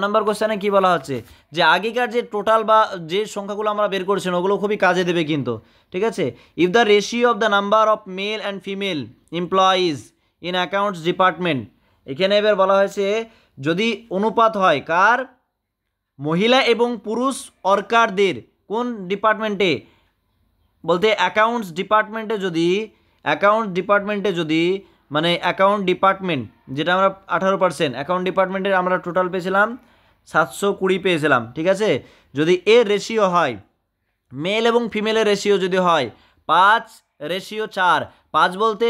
নাম্বার কোশ্চেনে কী বলা হচ্ছে, যে আগেকার যে টোটাল বা যে সংখ্যাগুলো আমরা বের করেছিলাম ওগুলো খুবই কাজে দেবে কিন্তু, ঠিক আছে। If the ratio of the number of male and female employees in accounts department, এখানে এবার বলা হয়েছে যদি অনুপাত হয় কার, মহিলা এবং পুরুষ ওয়ার্কারদের, কোন ডিপার্টমেন্টে বলতে অ্যাকাউন্টস ডিপার্টমেন্টে যদি মানে অ্যাকাউন্ট ডিপার্টমেন্ট যেটা আমরা 18%, অ্যাকাউন্ট ডিপার্টমেন্টের আমরা টোটাল পেয়েছিলাম 720 পেয়েছিলাম, ঠিক আছে। যদি এর রেশিও হয়, মেল এবং ফিমেলের রেশিও যদি হয় 5:4, 5 বলতে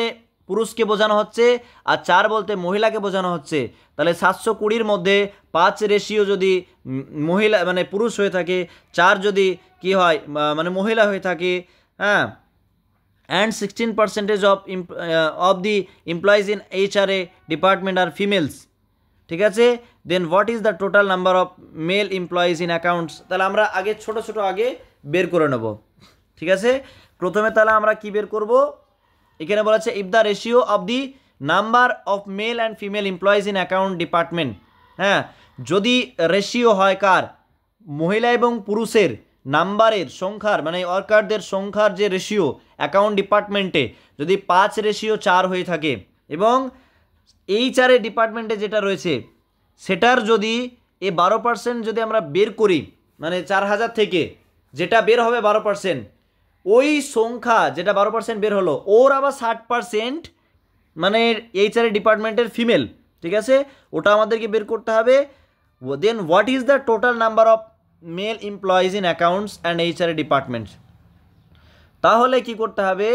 পুরুষকে বোঝানো হচ্ছে আর 4 বলতে মহিলাকে বোঝানো হচ্ছে, তাহলে 720-র মধ্যে 5 রেশিও যদি মহিলা মানে পুরুষ হয়ে থাকে, 4 যদি কি হয় মানে মহিলা হয়ে থাকে, হ্যাঁ, and 16% of the employees in HRA department are females, ঠিক আছে, then what is the total number of male employees in accounts, তাহলে আমরা আগে ছোট আগে বের করে নেব, ঠিক আছে। প্রথমে তাহলে আমরা কি বের করব, এখানে বলা আছে if the ratio of the number of male and female employees in account department, হ্যাঁ, যদি রেশিও হয় কার, মহিলা এবং পুরুষের নাম্বারের সংখ্যার মানে ওয়ার্কারদের সংখ্যার যে রেশিও অ্যাকাউন্ট ডিপার্টমেন্টে যদি 5:4 হয়ে থাকে এবং এইচআরএ ডিপার্টমেন্টে যেটা রয়েছে সেটার যদি 12% যদি আমরা বের করি, মানে 4000 থেকে যেটা বের হবে 12%, ওই সংখ্যা যেটা 12% বের হলো ওর আবার 60% মানে এইচআরএ ডিপার্টমেন্টের ফিমেল, ঠিক আছে, ওটা আমাদেরকে বের করতে হবে। Then what is the total number of male employees in accounts and HR department. তাহলে কি করতে হবে,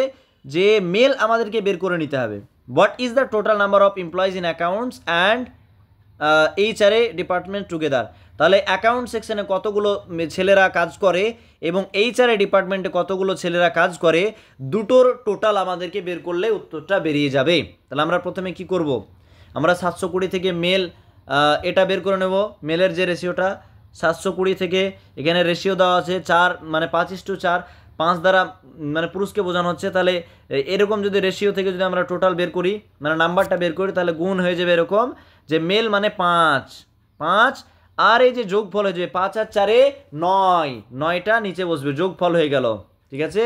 যে মেল আমাদেরকে বের করে নিতে হবে। What is the total number of employees in accounts and HRA department together. তাহলে অ্যাকাউন্ট সেকশনে কতগুলো ছেলেরা কাজ করে এবং এইচআরএ ডিপার্টমেন্টে কতগুলো ছেলেরা কাজ করে, দুটোর টোটাল আমাদেরকে বের করলে উত্তরটা বেরিয়ে যাবে। তাহলে আমরা প্রথমে কি করব, আমরা 720 থেকে মেল এটা বের করে নেব, মেলের যে রেশিওটা 720 থেকে এখানে রেশিও দেওয়া আছে 4 মানে 5:4, 5 দ্বারা মানে পুরুষকে বোঝানো হচ্ছে। তাহলে এরকম যদি রেশিও থেকে যদি আমরা টোটাল বের করি মানে নাম্বারটা বের করি, তাহলে গুণ হয়ে যাবে এরকম যে মেল মানে 5 আর এই যে যোগফল হয়ে যাবে 5 আর 4 9, 9টা নিচে বসবে, যোগফল হয়ে গেল। ঠিক আছে,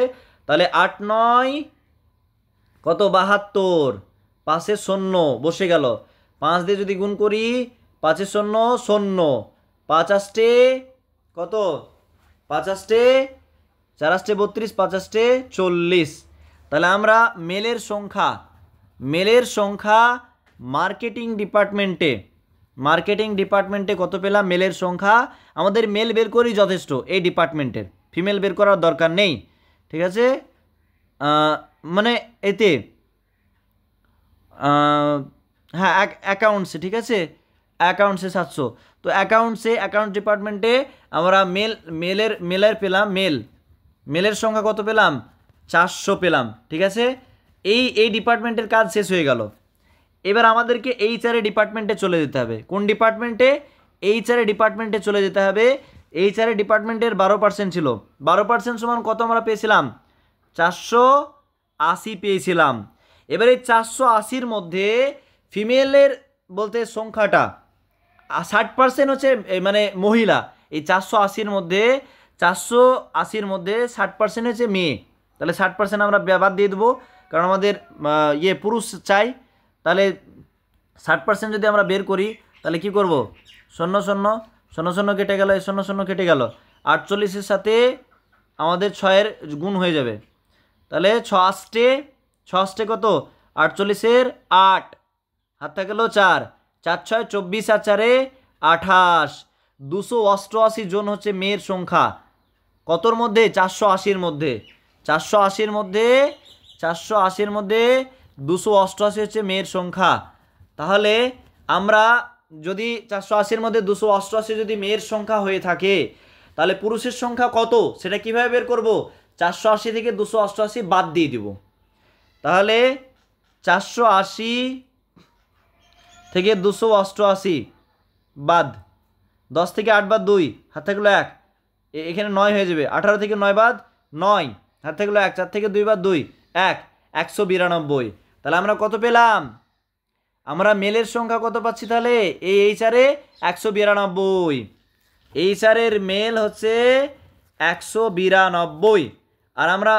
তাহলে 8 9 কত 72, 5 শূন্য বসে গেল। 5 দিয়ে যদি গুণ করি 5 শূন্য শূন্য, 5 আষ্টে কত 5 আষ্টে 4 আষ্টে 32, 5 আষ্টে 40। তাহলে আমরা মেলের সংখ্যা মার্কেটিং ডিপার্টমেন্টে কত পেলাম, মেলের সংখ্যা। আমাদের মেল বের করি যথেষ্ট এই ডিপার্টমেন্টের, ফিমেল বের করার দরকার নেই। ঠিক আছে, মানে এতে হ্যাঁ অ্যাকাউন্টসে, ঠিক আছে অ্যাকাউন্টসে 700। তো অ্যাকাউন্ট ডিপার্টমেন্টে আমরা মেলের পেলাম, মেলের সংখ্যা কত পেলাম 400 পেলাম। ঠিক আছে, এই ডিপার্টমেন্টের কাজ শেষ হয়ে গেল। এবার আমাদেরকে এইচআরএ ডিপার্টমেন্টে চলে যেতে হবে। কোন ডিপার্টমেন্টে, এইচআরএ ডিপার্টমেন্টে চলে যেতে হবে। এইচআরএ ডিপার্টমেন্টের 12% ছিল, 12% সমান কত আমরা পেয়েছিলাম 480 পেয়েছিলাম। এবার এই 480-র মধ্যে ফিমেলের বলতে সংখ্যাটা 60% হচ্ছে মানে মহিলা। এই 480-র মধ্যে 60% হচ্ছে মেয়ে। তাহলে 60% আমরা বাদ দিয়ে দেবো, কারণ আমাদের পুরুষ চাই। তাহলে 60% যদি আমরা বের করি তাহলে কি করব, 0 0 0 0 কেটে গেল, 0 0 কেটে গেল, 48-এর সাথে আমাদের 6-এর গুণ হয়ে যাবে। তাহলে 6 আষ্টে কত 48-এর 8, হাত থেকে গেল 4, 4 6 24 আর 4 28, 288 জন হচ্ছে মেয়ের সংখ্যা। কতর মধ্যে 480-র মধ্যে, 480-র মধ্যে 288 হচ্ছে মেয়ের সংখ্যা। তাহলে আমরা যদি 480-র মধ্যে 288 যদি মেয়ের সংখ্যা হয়ে থাকে, তাহলে পুরুষের সংখ্যা কত সেটা কিভাবে বের করব, 480 থেকে 288 বাদ দিয়ে দিব। তাহলে 480 থেকে 288 বাদ, 10 থেকে 8 বাদ 2, হাত থাকলো 1, এখানে 9 হয়ে যাবে। 18 থেকে 9 বাদ 9, হাত থাকলো 1, 4 থেকে 2 বাদ 2 1, 192। তাহলে আমরা কত পেলাম, আমরা মেলের সংখ্যা কত পাচ্ছি, তাহলে এই এইচআরএ 192, এইচআরের মেল হচ্ছে 192। আর আমরা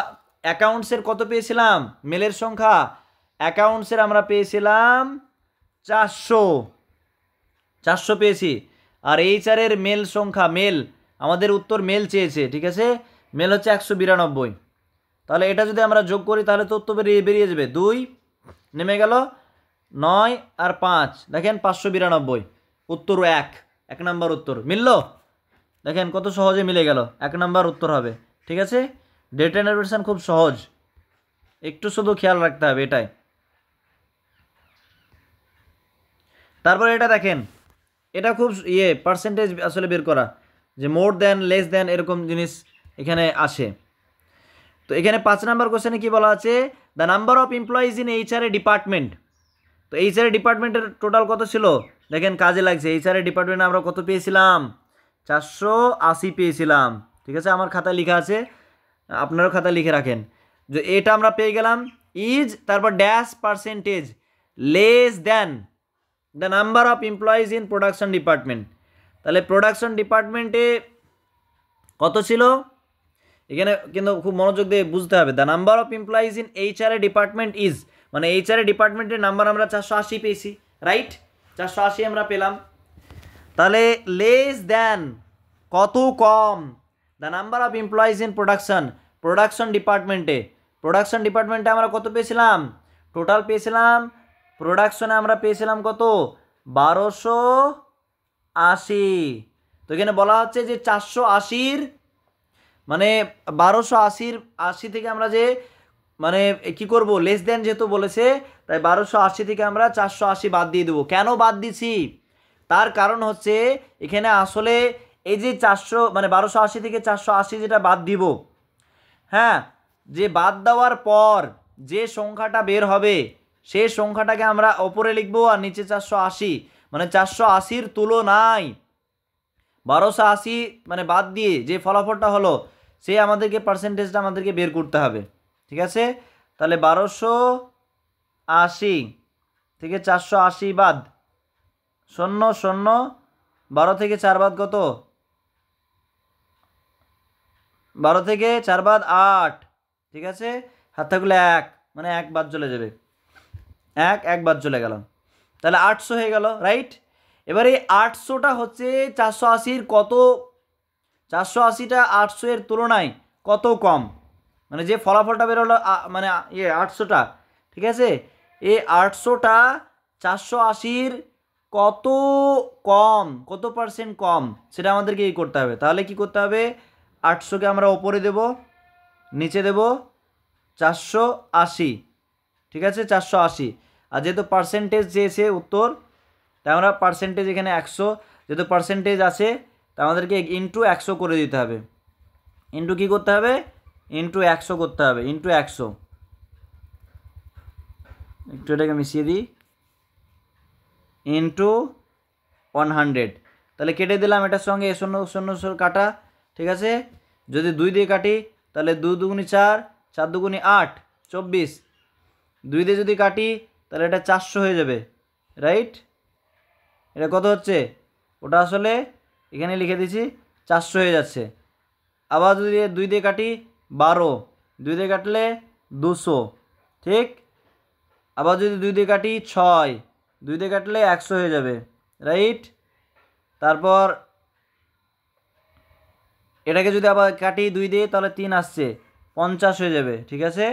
অ্যাকাউন্টসের কত পেয়েছিলাম, মেলের সংখ্যা অ্যাকাউন্টসের আমরা পেয়েছিলাম 400 পেয়েছি। আর এইচআরের মেল সংখ্যা, মেল আমাদের উত্তর মেল চেয়েছে, ঠিক আছে মেল হচ্ছে 192। তাহলে এটা যদি আমরা যোগ করি তাহলে তো উত্তর বেরিয়ে যাবে, 2 নেমে গেল, 9 আর 5 দেখেন 592, উত্তর 1 নম্বর উত্তর মিলল। দেখেন কত সহজে মিলে গেল, 1 নম্বর উত্তর হবে। ঠিক আছে, ডেটা ইন্টারপ্রিটেশন খুব সহজ, একটু শুধু খেয়াল রাখতে হবে এটাই। তারপরে এটা দেখেন, এটা খুব পার্সেন্টেজ আসলে বের করা, যে মোর দেন লেস দেন এরকম জিনিস এখানে আসে। তো এখানে 5 নম্বর কোশ্চেনে কি বলা আছে, the number of employees in HRA department. তো এইচআরএ ডিপার্টমেন্টের টোটাল কত ছিল, দেখেন কাজে লাগছে। এইচআরএ ডিপার্টমেন্টে আমরা কত পেয়েছিলাম 480 পেয়েছিলাম। ঠিক আছে, আমার খাতায় লেখা আছে, আপনারও খাতায় লিখে রাখেন। যে এটা আমরা পেয়ে গেলাম, ইজ তারপর dash percentage less than the number of employees in production department. তাহলে প্রোডাকশন ডিপার্টমেন্টে কত ছিল, এখানে কিন্তু খুব মনোযোগ দিয়ে বুঝতে হবে। The number of employees in HRA department is, মানে এইচআরএ ডিপার্টমেন্টের নাম্বার আমরা 480 পেয়েছি, রাইট 480 আমরা পেলাম। তাহলে লেস দেন কত কম, the number of employees in production ডিপার্টমেন্টে আমরা কত পেয়েছিলাম, টোটাল পেয়েছিলাম প্রোডাকশনে আমরা পেয়েছিলাম কত 1280। তো এখানে বলা হচ্ছে যে 480-র মানে 1280 থেকে আমরা যে মানে কি করব, লেস দেন যেহেতু বলেছে, তাই 1280 থেকে আমরা 480 বাদ দিয়ে দেবো। কেন বাদ দিছি, তার কারণ হচ্ছে এখানে আসলে এই যে 400 মানে 1280 থেকে 480 যেটা বাদ দিব, হ্যাঁ, যে বাদ দেওয়ার পর যে সংখ্যাটা বের হবে সেই সংখ্যাটাকে আমরা ওপরে লিখবো আর নিচে 480, মানে 480-র তুলনায় 1280 মানে বাদ দিয়ে যে ফলাফলটা হলো সে আমাদেরকে পার্সেন্টেজটা আমাদেরকে বের করতে হবে। ঠিক আছে, তাহলে 1280 থেকে 480 বাদ, 0 0, 12 থেকে 4 বাদ কত, 12 থেকে 4 বাদ 8। ঠিক আছে, হাত থাকলে 1, মানে 1 বাদ চলে যাবে, 1 বাদ চলে গেল, তাহলে 800 হয়ে গেল, রাইট। এবার এই 800টা হচ্ছে 480-র কত, 480টা 800 এর তুলনায় কত কম, মানে যে ফলাফলটা বেরোলো মানে 800টা, ঠিক আছে, এই 800টা 480-র কত কম, কত পার্সেন্ট কম, সেটা আমাদেরকে এই করতে হবে। তাহলে কি করতে হবে, 800কে আমরা ওপরে দেব, নিচে দেব 480, ঠিক আছে, 480। আর যেহেতু পার্সেন্টেজ চেয়েছে উত্তর, তাই আমরা পার্সেন্টেজ এখানে 100, যেহেতু পার্সেন্টেজ আছে তা আমাদেরকে ইন্টু 100 করে দিতে হবে, ইন্টু কী করতে হবে, ইন্টু 100 করতে হবে, ইন্টু 100, একটু এটাকে মিশিয়ে দিই, ইন্টু 100। তাহলে কেটে দিলাম এটার সঙ্গে 0 0 কাটা, ঠিক আছে। যদি 2 দিয়ে কাটি তাহলে 2 দুগুনি 4, 4 দুগুনি 8, 24। 2 দিয়ে যদি কাটি তাহলে এটা 400 হয়ে যাবে, রাইট। এটা কত হচ্ছে, ওটা আসলে এখানে লিখে দিয়েছি 400 হয়ে যাচ্ছে। আবার যদি 2 দিয়ে কাটি 12, 2 দিয়ে কাটলে 200, ঠিক। আবার যদি 2 দিয়ে কাটি 6, 2 দিয়ে কাটলে 100 হয়ে যাবে, রাইট। তারপর এটাকে যদি আবার কাটি 2 দিয়ে তাহলে 3 আসছে, 50 হয়ে যাবে, ঠিক আছে,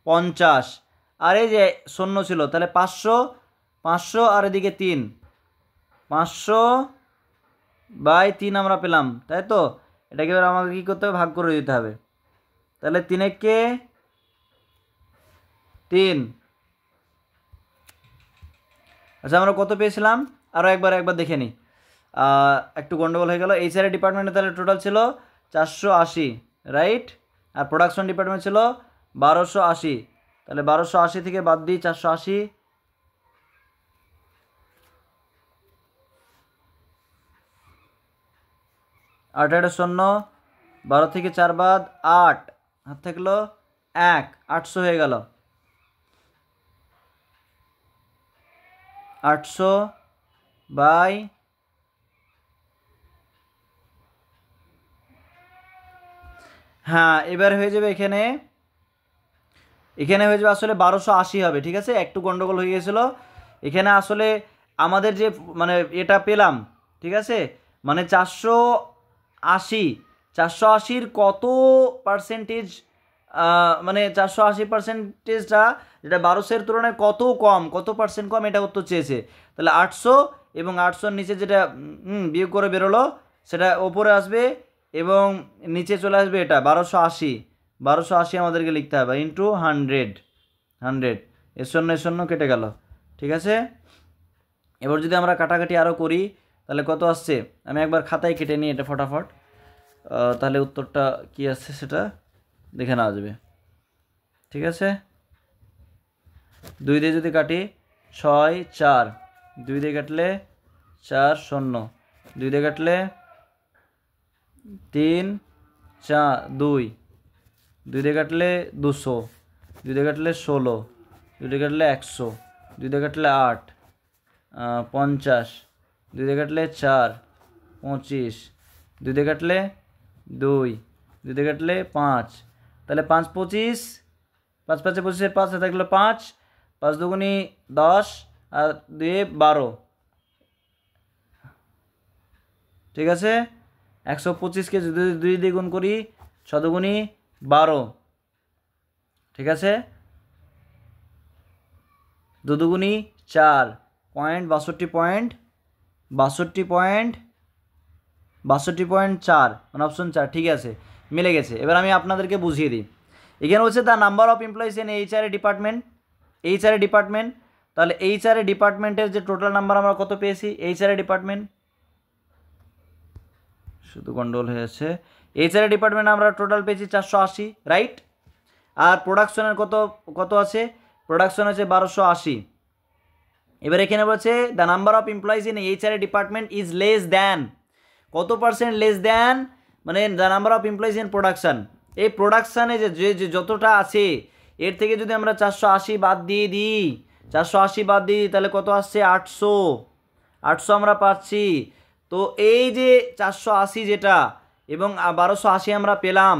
50। আর এই যে 0 ছিল তাহলে 500, 500 আর এদিকে 3, 500/3 আমরা পেলাম, তাই তো। এটাকে এবার আমাকে কী করতে হবে, ভাগ করে দিতে হবে। তাহলে 3-একে 3, আচ্ছা আমরা কত পেয়েছিলাম আরও একবার দেখে নিই, একটু গন্ডগোল হয়ে গেল। এইচআরএ ডিপার্টমেন্টে তাহলে টোটাল ছিল 480, রাইট। আর প্রোডাকশন ডিপার্টমেন্ট ছিল 1280, তাহলে 1280 থেকে বাদ দিই 480, 8 8 0, 12 থেকে 4 বাদ 8, হাত থাকলো 1, 800 হয়ে গেল, 800 বাই হ্যাঁ এবার হয়ে যাবে এখানে হয়ে যাবে আসলে 1280 হবে, ঠিক আছে। একটু গন্ডগোল হয়ে গেছিল এখানে, আসলে আমাদের যে মানে এটা পেলাম, ঠিক আছে, মানে 480-র কত পার্সেন্টেজ, মানে 480%টা যেটা 1200-এর তুলনায় কত কম, কত পার্সেন্ট কম, এটা উত্তর চেয়েছে। তাহলে 800 এবং 800-র নিচে যেটা বিয়োগ করে বেরোলো সেটা ওপরে আসবে এবং নিচে চলে আসবে এটা 1280 আমাদেরকে লিখতে হবে, ইন্টু 100, এর শূন্য কেটে গেল, ঠিক আছে। এবার যদি আমরা কাটাকাটি আরও করি তাহলে কত আসছে, আমি একবার খাতায় কেটে নিই এটা ফটাফট, তাহলে উত্তরটা কি আসছে সেটা দেখে নেওয়া যাবে, ঠিক আছে। 2 দিয়ে যদি কাটি 6 4, 2 দিয়ে কাটলে 4 0, 2 দিয়ে কাটলে 3 4 2, 2 দিয়ে কাটলে 200, 2 দিয়ে কাটলে 16, 2 দিয়ে কাটলে 100, 2 দিয়ে কাটলে 8 50, 2 দিয়ে কাটলে 4 25, 2 দিয়ে কাটলে 2, 2 দিয়ে কাটলে 5, তাহলে 5 25, 5 5 25, 5 থাকলো 5, 5 দুগুনি 10 আর 2 12, ঠিক আছে। 125-কে যদি 2 দিয়ে গুণ করি 6 দুগুনি 12, ঠিক আছে, 2 দুগুনি 4, 62 পয়েন্ট 62.4 মানে অপশন 4 ঠিক আছে, মিলে গেছে। এবার আমি আপনাদেরকে বুঝিয়ে দিই। এখানে হচ্ছে the number of employees in HRA department. তাহলে এইচআরএ ডিপার্টমেন্টের যে টোটাল নাম্বার আমরা কত পেয়েছি, এইচআরএ ডিপার্টমেন্ট শুধু গন্ডগোল হয়েছে, এইচআরএ ডিপার্টমেন্ট আমরা টোটাল পেয়েছি 480, রাইট। আর প্রোডাকশনের কত আছে, প্রোডাকশন আছে 1280। এবার এখানে বলছে the number of employees in HRA department is less than, কত পার্সেন্ট লেস দ্যান, মানে the number of employees in production. এই প্রোডাকশানে যে যতটা আছে এর থেকে যদি আমরা 480 বাদ দিয়ে দিই, 480 বাদ দিই তাহলে কত আসছে, 800 আমরা পাচ্ছি। তো এই যে 480 যেটা এবং 1280 আমরা পেলাম,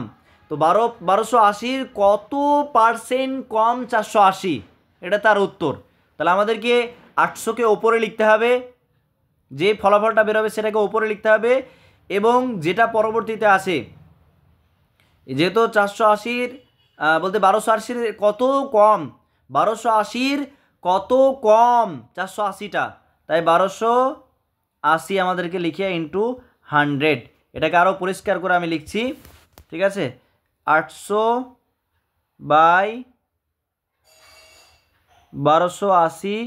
তো 1280-র কত পার্সেন্ট কম 480, এটা তার উত্তর। তাহলে আমাদেরকে 800কে ওপরে লিখতে হবে, যে ফলাফলটা বেরোবে সেটাকে ওপরে লিখতে হবে, এবং যেটা পরবর্তীতে আসে, যেহেতু 480-র বলতে 1280-র কত কম, 1280-র কত কম 480টা, তাই 1280 আমাদেরকে লিখে ইন্টু 100। এটাকে আরও পরিষ্কার করে আমি লিখছি, ঠিক আছে, 800/1280।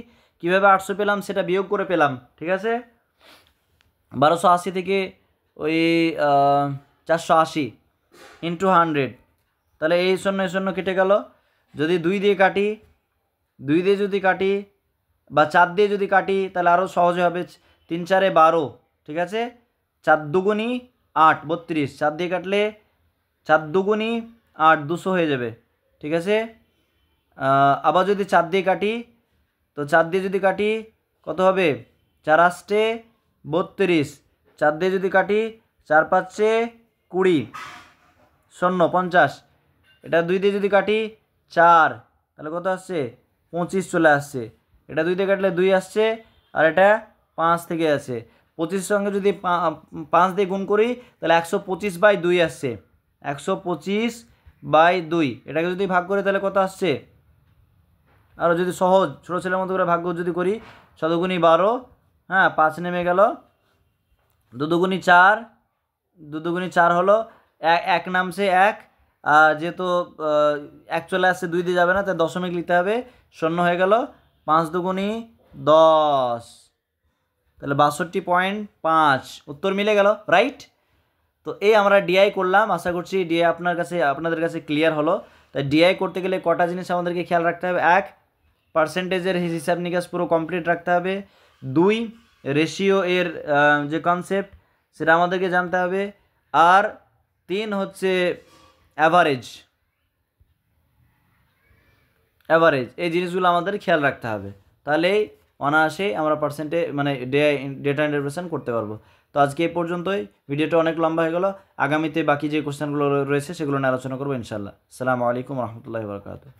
কীভাবে 800 পেলাম সেটা বিয়োগ করে পেলাম, ঠিক আছে। 1280 থেকে ওই 480 ইন্টু 100, তাহলে এই 0 কেটে গেল। যদি 2 দিয়ে কাটি, 2 দিয়ে যদি কাটি বা 4 দিয়ে যদি কাটি তাহলে আরও সহজে হবে, 3×4 = 12, ঠিক আছে। 4 দুগুণি 8 32, 4 দিয়ে কাটলে 4 দুগুণি 8 200 হয়ে যাবে, ঠিক আছে। আবার যদি 4 দিয়ে কাটি, তো 4 দিয়ে যদি কাটি কত হবে, 4 8 32, 4 দিয়ে যদি কাটি 4 5 20, 0 50, এটা 2 দিয়ে যদি কাটি 4, তাহলে কত আসছে, 25 চলে আসছে। এটা 2 দিয়ে কাটলে 2 আসছে, আর এটা 5 থেকে আছে। 25 সঙ্গে যদি 5 দিয়ে গুণ করি তাহলে 125/2 আসছে, 125/2। এটাকে যদি ভাগ করি তাহলে কত আসছে, আরও যদি সহজ ছোটো ছেলের মতো করে ভাগ যদি করি, 6 দুগুণি 12, হ্যাঁ 5 নেমে গেল, 2 দুগুণি 4, 2 দুগুণি 4 হলো, 1 নামছে 1, আর যেহেতু 1 চলে আসছে 2 দিয়ে যাবে না, তাই দশমিক লিখতে হবে, 0 হয়ে গেল। 5 দুগুণি 10, তাহলে 62.5 উত্তর মিলে গেল, রাইট। তো এই আমরা ডিআই করলাম, আশা করছি ডিআই আপনাদের কাছে ক্লিয়ার হলো। তাই ডিআই করতে গেলে কটা জিনিস আমাদেরকে খেয়াল রাখতে হবে, 1 পার্সেন্টেজের হিসাব নিকাশ পুরো কমপ্লিট রাখতে হবে, 2 রেশিও এর যে কনসেপ্ট সেটা আমাদেরকে জানতে হবে, আর 3 হচ্ছে অ্যাভারেজ, এই জিনিসগুলো আমাদের খেয়াল রাখতে হবে। তাহলেই অনায়াসেই আমরা মানে ডেটা ইন্টারপ্রিটেশন করতে পারবো। তো আজকে এই পর্যন্তই, ভিডিওটা অনেক লম্বা হয়ে গেল। আগামীতে বাকি যে কোশ্চেনগুলো রয়েছে সেগুলো নিয়ে আলোচনা করবো ইনশাল্লাহ। আসসালামু আলাইকুম রহমতুল্লাহি ওয়া বারাকাতুহু।